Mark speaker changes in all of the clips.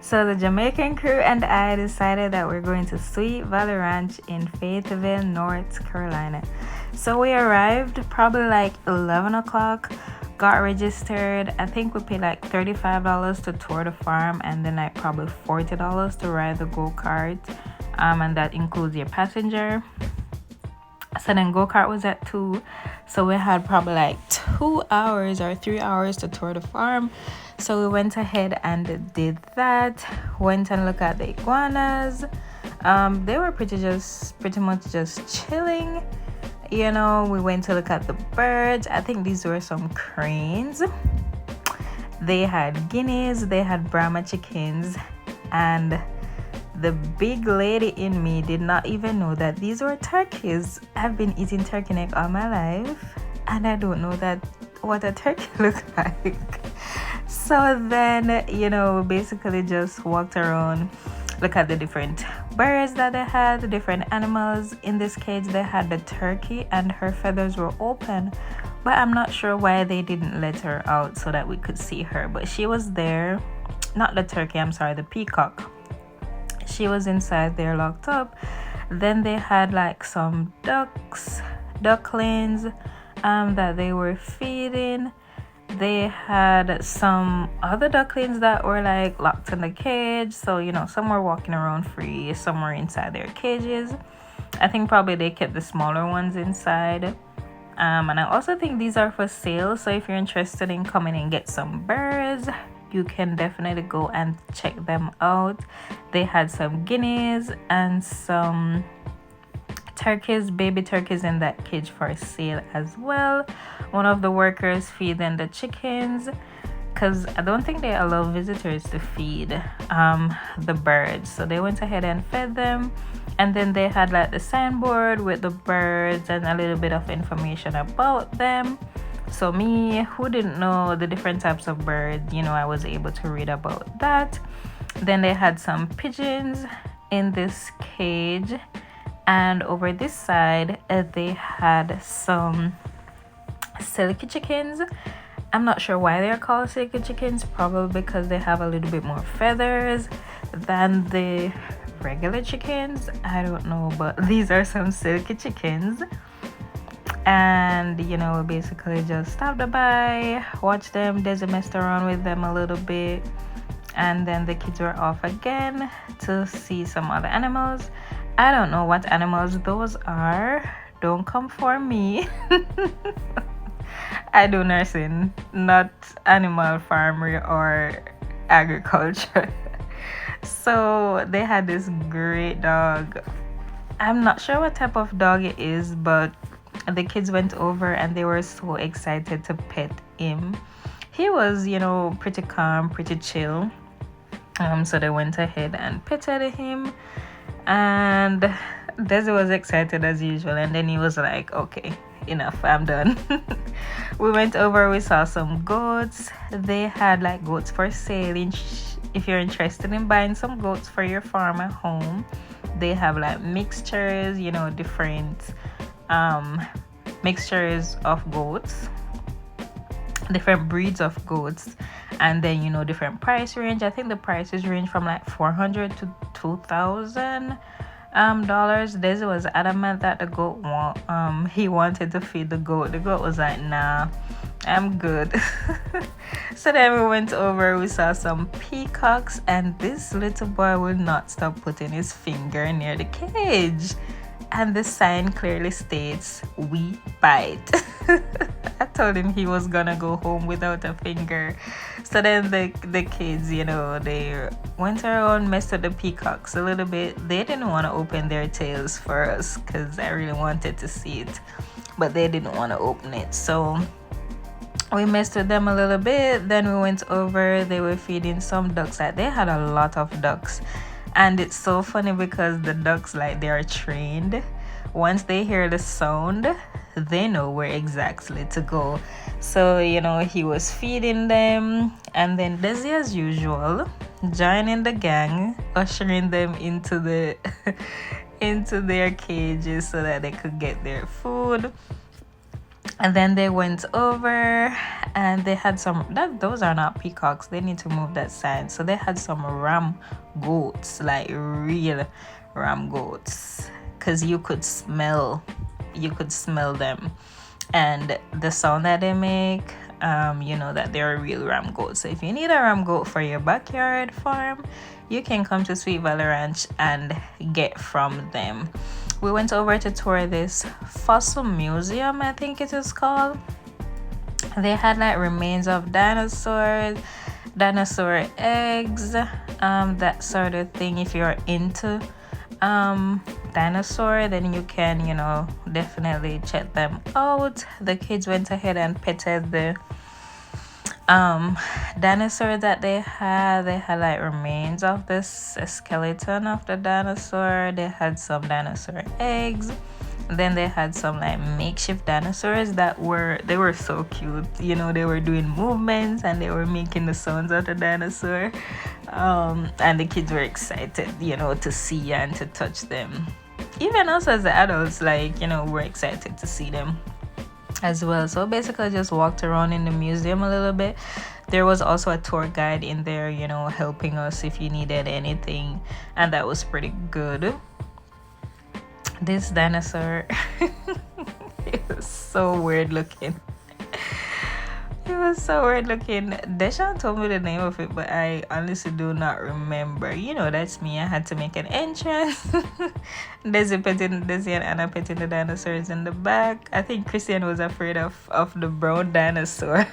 Speaker 1: So the Jamaican crew and I decided that we're going to Sweet Valley Ranch in Fayetteville, North Carolina. So we arrived probably like 11 o'clock, got registered. I think we paid like $35 to tour the farm, and then like probably $40 to ride the go-kart. And that includes your passenger. So then go-kart was at 2, so we had probably like 2 hours or 3 hours to tour the farm. So we went ahead and did that, went and looked at the iguanas. They were pretty much just chilling. We went to look at the birds. I think these were some cranes. They had guineas, they had Brahma chickens, and the big lady in me did not even know that these were turkeys. I've been eating turkey neck all my life, and I don't know what a turkey looks like. So then, we basically just walked around, look at the different birds that they had, the different animals. In this cage, they had the turkey, and her feathers were open, but I'm not sure why they didn't let her out so that we could see her. But she was there. Not the turkey, I'm sorry, the peacock. She was inside there locked up. Then they had like some ducklings that they were feeding. They had some other ducklings that were like locked in the cage. So some were walking around free, some were inside their cages. I think probably they kept the smaller ones inside. And I also think these are for sale, so if you're interested in coming and get some birds, you can definitely go and check them out. They had some guineas and some turkeys, baby turkeys, in that cage for sale as well. One of the workers feeding the chickens, because I don't think they allow visitors to feed the birds. So they went ahead and fed them. And then they had like the signboard with the birds and a little bit of information about them. So me, who didn't know the different types of birds, I was able to read about that. Then they had some pigeons in this cage. And over this side, they had some silky chickens. I'm not sure why they're called silky chickens. Probably because they have a little bit more feathers than the regular chickens. I don't know, but these are some silky chickens. And we basically just stopped by, watched them, Desi messed around with them a little bit, and then the kids were off again to see some other animals. I don't know what animals those are. Don't come for me. I do nursing, not animal farming or agriculture. So they had this great dog. I'm not sure what type of dog it is, but the kids went over and they were so excited to pet him. He was, pretty calm, pretty chill. So they went ahead and petted him, and Desi was excited as usual. And then he was like, okay, enough, I'm done. We went over, we saw some goats. They had like goats for sale. If you're interested in buying some goats for your farm at home, they have like mixtures, different mixtures of goats, different breeds of goats, and then different price range. I think the prices range from like $400 to $2,000 dollars. Desi was adamant that the goat he wanted to feed the goat. The goat was like, nah, I'm good. So then we went over, we saw some peacocks, and this little boy will not stop putting his finger near the cage. And the sign clearly states, "We bite." I told him he was gonna go home without a finger. So then the kids, they went around, messed with the peacocks a little bit. They didn't want to open their tails for us because I really wanted to see it, but they didn't want to open it. So we messed with them a little bit. Then we went over, they were feeding some ducks. Like, they had a lot of ducks. And it's so funny because the ducks, like, they are trained. Once they hear the sound, they know where exactly to go. So, he was feeding them. And then Desi, as usual, joining the gang, ushering them into into their cages so that they could get their food. And then they went over and they had some that those are not peacocks. They need to move that sign. So they had some ram goats, like real ram goats. Cause you could smell them. And the sound that they make, you know that they're a real ram goat. So if you need a ram goat for your backyard farm, you can come to Sweet Valley Ranch and get from them. We went over to tour this fossil museum, I think it is called. They had like remains of dinosaurs, dinosaur eggs, that sort of thing. If you're into dinosaur, then you can, you know, definitely check them out. The kids went ahead and petted the dinosaur that they had like remains of this skeleton of the dinosaur. They had some dinosaur eggs. Then they had some like makeshift dinosaurs that they were so cute, you know. They were doing movements and they were making the sounds of the dinosaur, and the kids were excited, you know, to see and to touch them. Even us as the adults, like, you know, we're excited to see them as well. So basically just walked around in the museum a little bit. There was also a tour guide in there, you know, helping us if you needed anything, and that was pretty good. This dinosaur it was so weird looking. It was so weird looking. Deshaun told me the name of it, but I honestly do not remember. You know, that's me. I had to make an entrance. Desi and Anna petting the dinosaurs in the back. I think Christian was afraid of the brown dinosaur.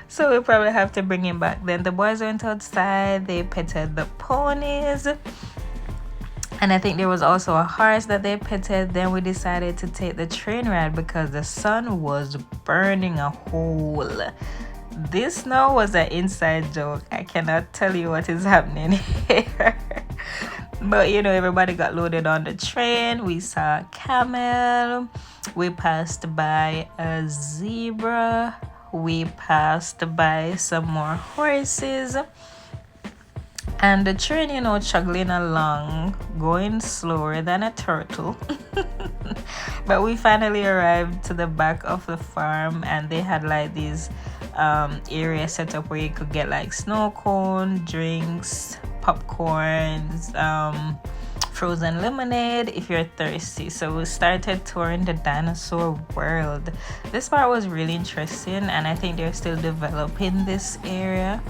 Speaker 1: So we'll probably have to bring him back. Then the boys went outside. They petted the ponies. And I think there was also a horse that they petted. Then we decided to take the train ride because the sun was burning a hole. This snow was an inside joke. I cannot tell you what is happening here. But, you know, everybody got loaded on the train. We saw a camel. We passed by a zebra. We passed by some more horses. And the train, you know, chugging along, going slower than a turtle. But we finally arrived to the back of the farm, and they had like these areas set up where you could get like snow cone, drinks, popcorns, frozen lemonade if you're thirsty. So we started touring the dinosaur world. This part was really interesting, and I think they're still developing this area.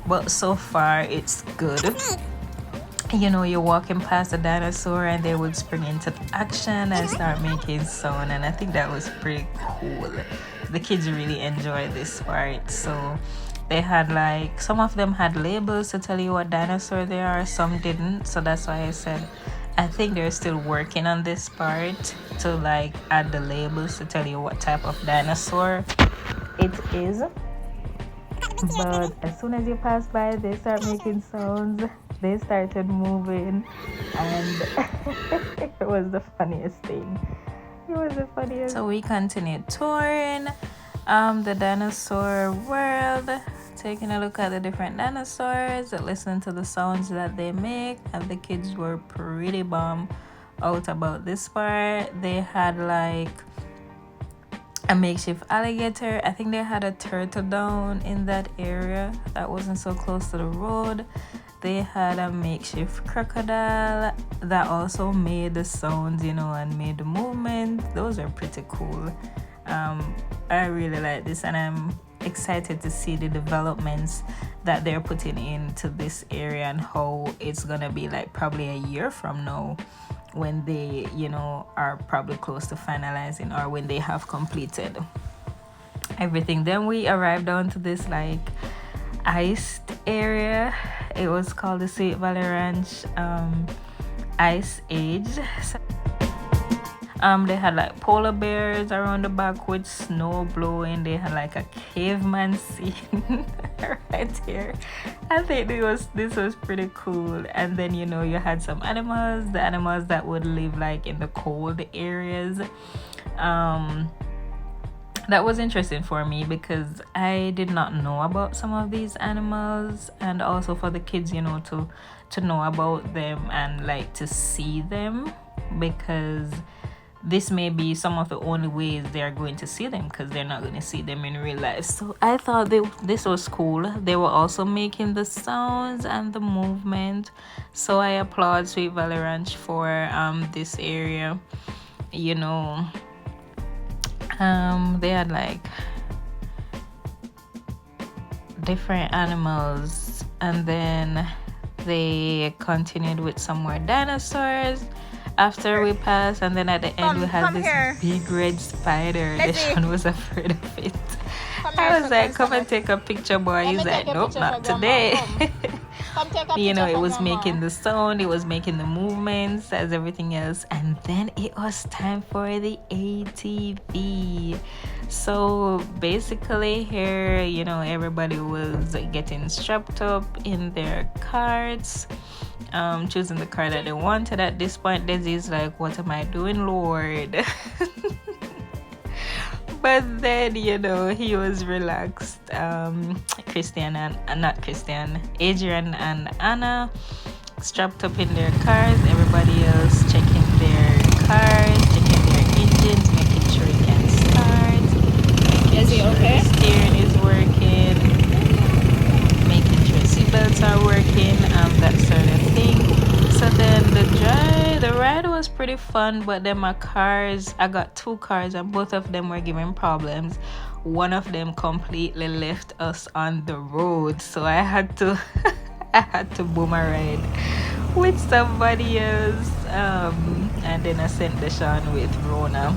Speaker 1: But so far it's good. You know, you're walking past a dinosaur and they would spring into action and start making sound, and I think that was pretty cool. The kids really enjoyed this part. So they had like, some of them had labels to tell you what dinosaur they are, some didn't. So that's why I said I think they're still working on this part to like add the labels to tell you what type of dinosaur it is. But as soon as you pass by, they start making sounds. They started moving, and it was the funniest thing. It was the funniest. So we continued touring the dinosaur world, taking a look at the different dinosaurs, listening to the sounds that they make, and the kids were pretty bummed out about this part. They had like a makeshift alligator. I think they had a turtle down in that area that wasn't so close to the road. They had a makeshift crocodile that also made the sounds, you know, and made the movement. Those are pretty cool. I really like this, and I'm excited to see the developments that they're putting into this area and how it's gonna be like probably a year from now, when they, you know, are probably close to finalizing, or when they have completed everything. Then we arrived down to this like iced area. It was called the Sweet Valley Ranch Ice Age. They had like polar bears around the back with snow blowing. They had like a caveman scene right here. I think this was pretty cool. And then, you know, you had some animals, the animals that would live like in the cold areas. That was interesting for me because I did not know about some of these animals, and also for the kids, you know, to know about them and like to see them, because this may be some of the only ways they are going to see them, because they're not going to see them in real life. So I thought this was cool. They were also making the sounds and the movement, so I applaud Sweet Valley Ranch for this area. You know, they had like different animals, and then they continued with some more dinosaurs after we passed, and then at the end we had this big red spider. Deshaun was afraid of it. I was like, come and take a picture, boy. He's like, nope, not today. You know, it was making the sound, it was making the movements as everything else. And then it was time for the ATV. So basically here, you know, everybody was getting strapped up in their carts, choosing the car that they wanted. At this point, Desi's like, what am I doing, Lord? But then, you know, he was relaxed. Adrian and Anna strapped up in their cars, everybody else checking their cars, checking their engines, making sure it can start, making sure the steering is working, making sure seatbelts are working, that sort of thing. So then the ride was pretty fun, but then I got 2 cars and both of them were giving problems. One of them completely left us on the road, so I had to boom a ride with somebody else, and then I sent Deshaun with Rona.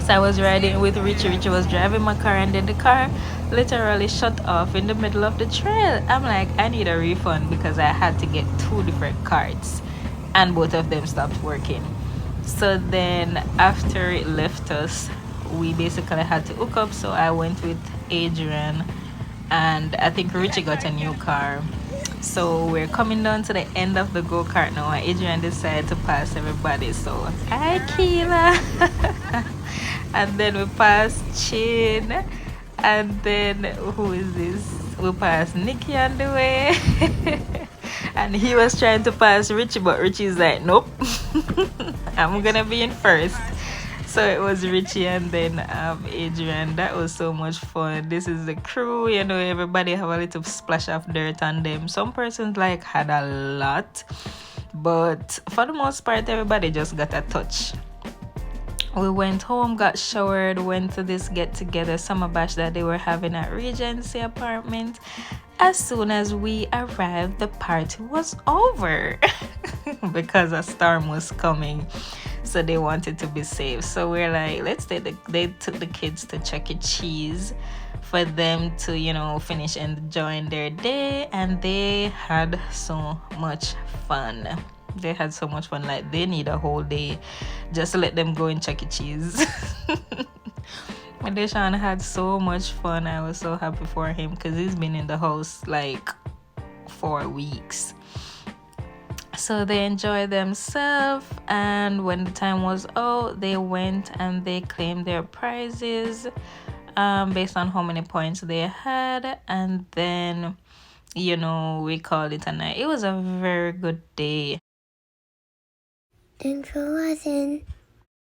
Speaker 1: So I was riding with Richie. Richie was driving my car, and then the car literally shut off in the middle of the trail. I'm like, I need a refund, because I had to get 2 different carts and both of them stopped working. So then after it left us, we basically had to hook up. So I went with Adrian, and I think Richie got a new car. So we're coming down to the end of the go-kart now, and Adrian decided to pass everybody. So hi, Keela. And then we passed Chin, and then who is this? We passed Nikki on the way. And he was trying to pass Richie, but Richie's like, nope. I'm gonna be in first. So it was Richie and then Adrian. That was so much fun. This is the crew, you know, everybody have a little splash of dirt on them. Some persons like had a lot, but for the most part everybody just got a touch. We went home, got showered, went to this get-together summer bash that they were having at Regency apartment. As soon as we arrived, the party was over because a storm was coming, so they wanted to be safe. So we're like, they took the kids to Chuck E. Cheese for them to, you know, finish enjoying their day, and they had so much fun. They had so much fun, like they need a whole day just to let them go in Chuck E. Cheese. Deshaun had so much fun. I was so happy for him because he's been in the house like 4 weeks. So they enjoyed themselves, and when the time was out, they went and they claimed their prizes based on how many points they had, and then, you know, we called it a night. It was a very good day.
Speaker 2: Thanks for watching.